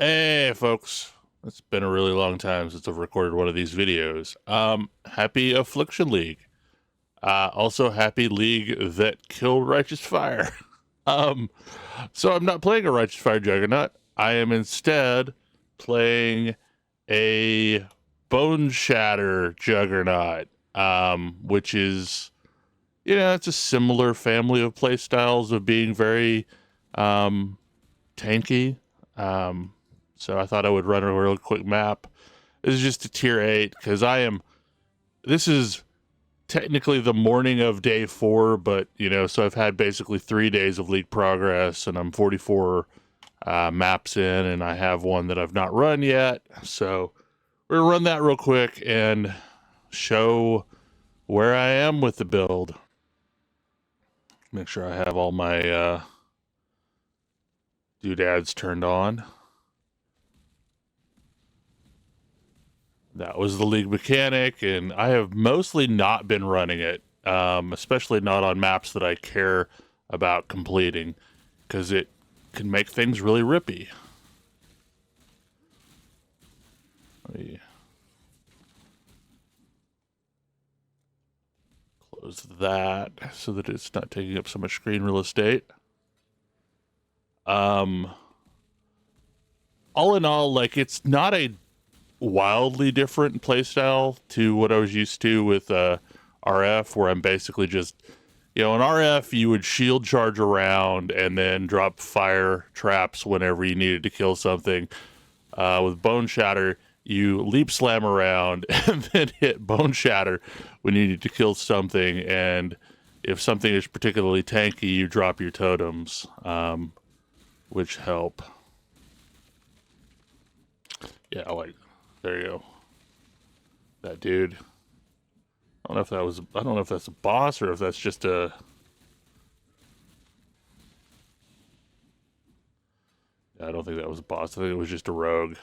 Hey, folks. It's been a really long time since I've recorded one of these videos. Happy Affliction League. Also happy League that killed Righteous Fire. um, so I'm not playing a Righteous Fire Juggernaut. I am instead playing a Boneshatter Juggernaut, which is, it's a similar family of playstyles of being very, tanky. So I thought I would run a real quick map. This is just a tier 8 because this is technically the morning of day 4, but, so I've had basically 3 days of league progress and I'm 44 maps in and I have one that I've not run yet. So we're going to run that real quick and show where I am with the build. Make sure I have all my doodads turned on. That was the league mechanic, and I have mostly not been running it, especially not on maps that I care about completing, because it can make things really rippy. Let me close that so that it's not taking up so much screen real estate. All in all, like, it's not a wildly different playstyle to what I was used to with RF, where I'm basically just, in RF you would shield charge around and then drop fire traps whenever you needed to kill something. With Boneshatter, you leap slam around and then hit Boneshatter when you need to kill something, and if something is particularly tanky, you drop your totems, which help. Yeah, like, there you go. That dude. I don't know if that's a boss or if that's just a... I don't think that was a boss. I think it was just a rogue.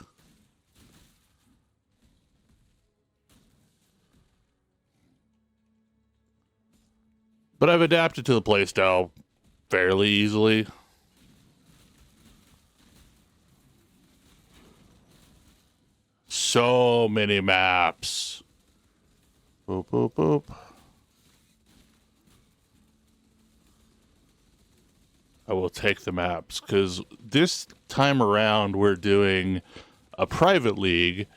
But I've adapted to the playstyle fairly easily. So many maps. Boop, boop, boop. I will take the maps, because this time around we're doing a private league,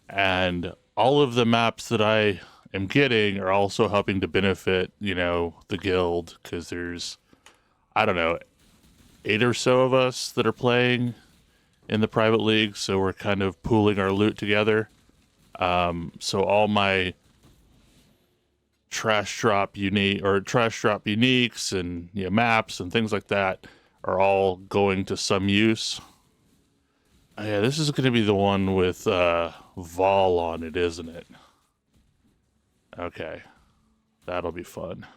and all of the maps that I am getting are also helping to benefit, the guild, because there's, I don't know, 8 or so of us that are playing in the private league, so we're kind of pooling our loot together. So all my trash drop uniques and maps and things like that are all going to some use. Yeah, this is going to be the one with Vol on it, isn't it? Okay, that'll be fun.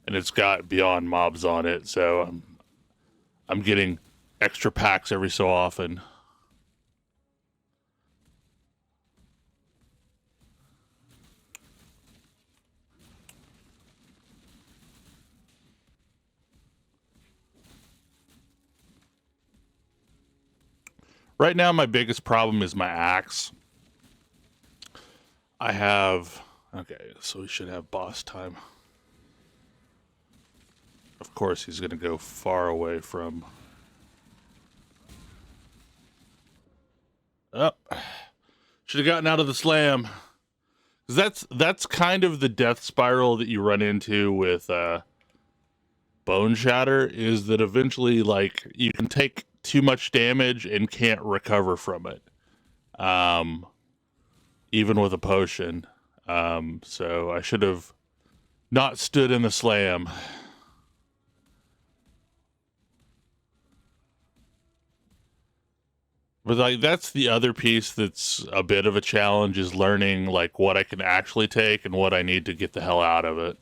And it's got Beyond Mobs on it, so I'm getting extra packs every so often. Right now, my biggest problem is my axe. Okay, so we should have boss time. Of course, he's going to go far away from... Oh, should have gotten out of the slam. That's kind of the death spiral that you run into with Boneshatter, is that eventually, like, you can take too much damage and can't recover from it. Even with a potion. So I should have not stood in the slam. But, like, that's the other piece that's a bit of a challenge, is learning, like, what I can actually take and what I need to get the hell out of it.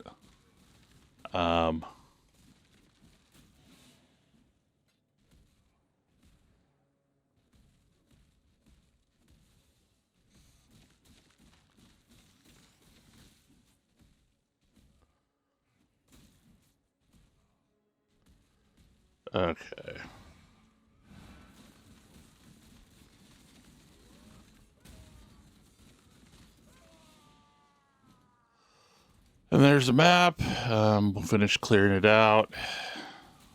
Okay. And there's a map. We'll finish clearing it out.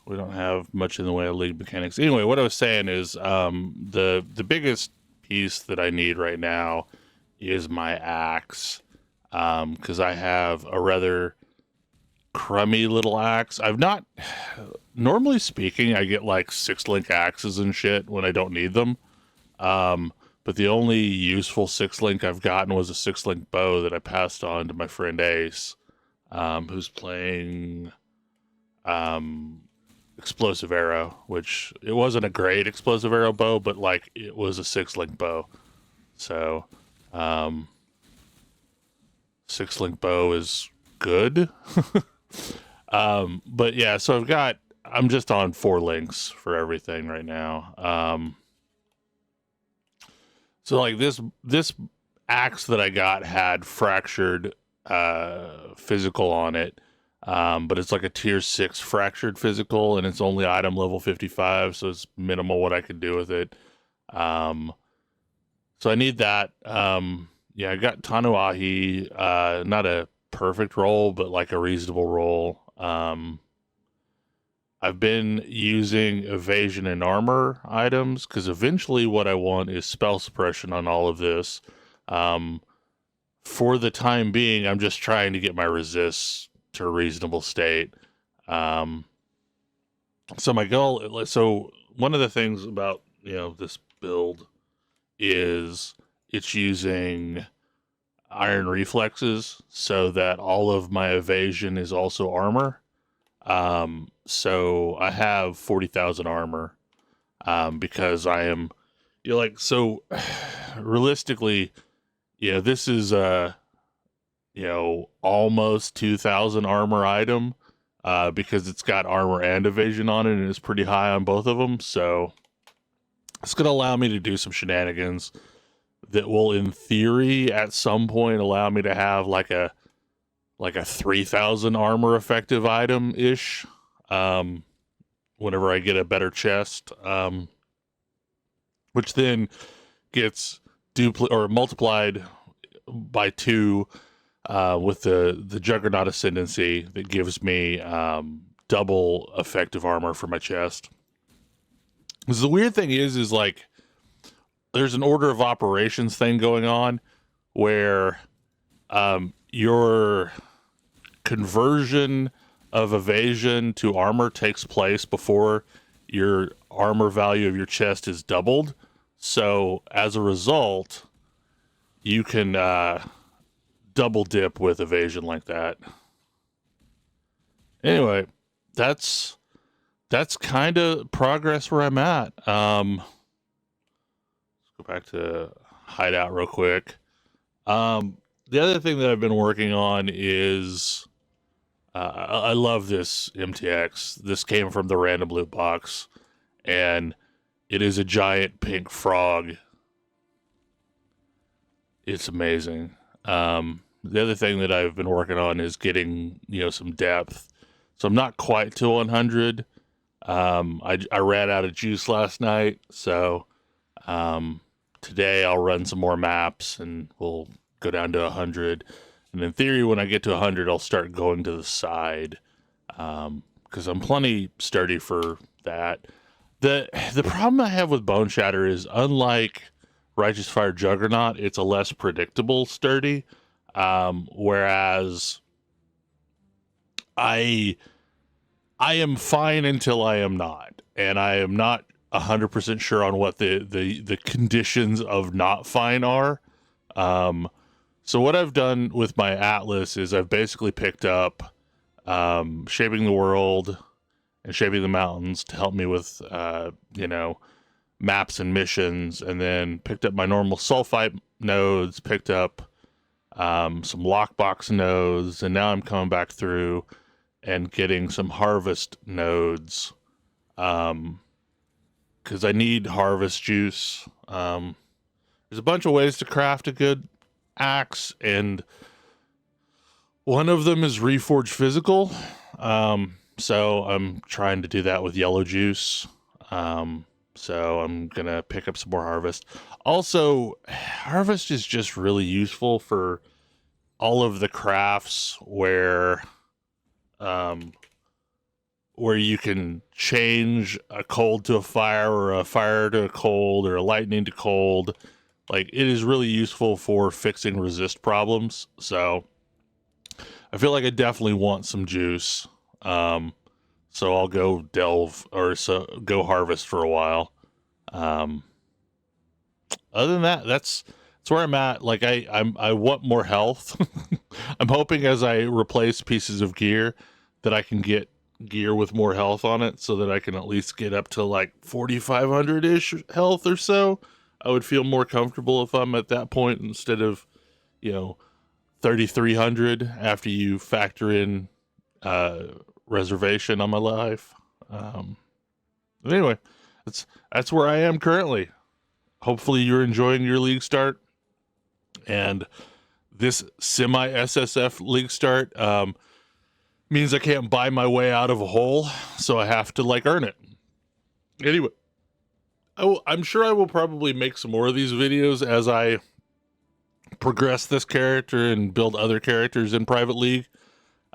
We don't have much in the way of league mechanics. Anyway, what I was saying is the biggest piece that I need right now is my axe, because I have a rather crummy little axe. I've not, normally speaking, I get like 6-link axes and shit when I don't need them. But the only useful 6-link I've gotten was a 6-link bow that I passed on to my friend Ace, who's playing explosive arrow, which it wasn't a great explosive arrow bow, but like it was a 6-link bow. So 6-link bow is good. But yeah, so I'm just on 4 links for everything right now. So like this axe that I got had fractured physical on it. But it's like a tier 6 fractured physical, and it's only item level 55, so it's minimal what I can do with it. So I need that. Yeah, I got Tanuahi, not a perfect roll, but like a reasonable roll. I've been using evasion and armor items, because eventually what I want is spell suppression on all of this. For the time being, I'm just trying to get my resists to a reasonable state. So my goal, so one of the things about, this build is it's using iron reflexes so that all of my evasion is also armor. So I have 40,000 armor, because I am, so realistically, this is almost 2,000 armor item, because it's got armor and evasion on it, and it's pretty high on both of them. So it's going to allow me to do some shenanigans that will, in theory, at some point allow me to have like a 3,000 armor effective item ish, whenever I get a better chest, which then gets multiplied by 2 with the Juggernaut ascendancy that gives me double effective armor for my chest. Because the weird thing is like there's an order of operations thing going on where your conversion of evasion to armor takes place before your armor value of your chest is doubled. So as a result, you can double dip with evasion like that. Anyway, that's kind of progress where I'm at. Let's go back to hideout real quick. The other thing that I've been working on is I love this MTX. This came from the random loot box, and it is a giant pink frog. It's amazing. The other thing that I've been working on is getting, some depth. So I'm not quite to 100. I ran out of juice last night, so today I'll run some more maps and we'll go down to 100. And in theory, when I get to 100, I'll start going to the side, because I'm plenty sturdy for that. The problem I have with Boneshatter is, unlike Righteous Fire Juggernaut, it's a less predictable sturdy. Whereas I am fine until I am not, and I am not 100% sure on what the conditions of not fine are. So what I've done with my Atlas is I've basically picked up Shaping the World and Shaping the Mountains to help me with maps and missions, and then picked up my normal sulfite nodes, picked up some lockbox nodes, and now I'm coming back through and getting some harvest nodes, because I need harvest juice. There's a bunch of ways to craft a good axe, and one of them is Reforge Physical. So I'm trying to do that with yellow juice. So I'm gonna pick up some more harvest. Also, harvest is just really useful for all of the crafts where you can change a cold to a fire, or a fire to a cold, or a lightning to cold. Like, it is really useful for fixing resist problems. So I feel like I definitely want some juice. So I'll go go harvest for a while. Other than that, that's where I'm at. Like, I want more health. I'm hoping as I replace pieces of gear that I can get gear with more health on it, so that I can at least get up to like 4,500-ish health or so. I would feel more comfortable if I'm at that point, instead of, 3,300 after you factor in reservation on my life. Anyway, that's where I am currently. Hopefully you're enjoying your league start, and this semi SSF league start means I can't buy my way out of a hole, so I have to earn it. Anyway, I'm sure I will probably make some more of these videos as I progress this character and build other characters in Private League.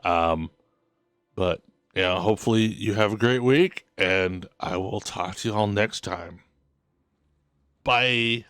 But yeah, hopefully you have a great week, and I will talk to you all next time. Bye.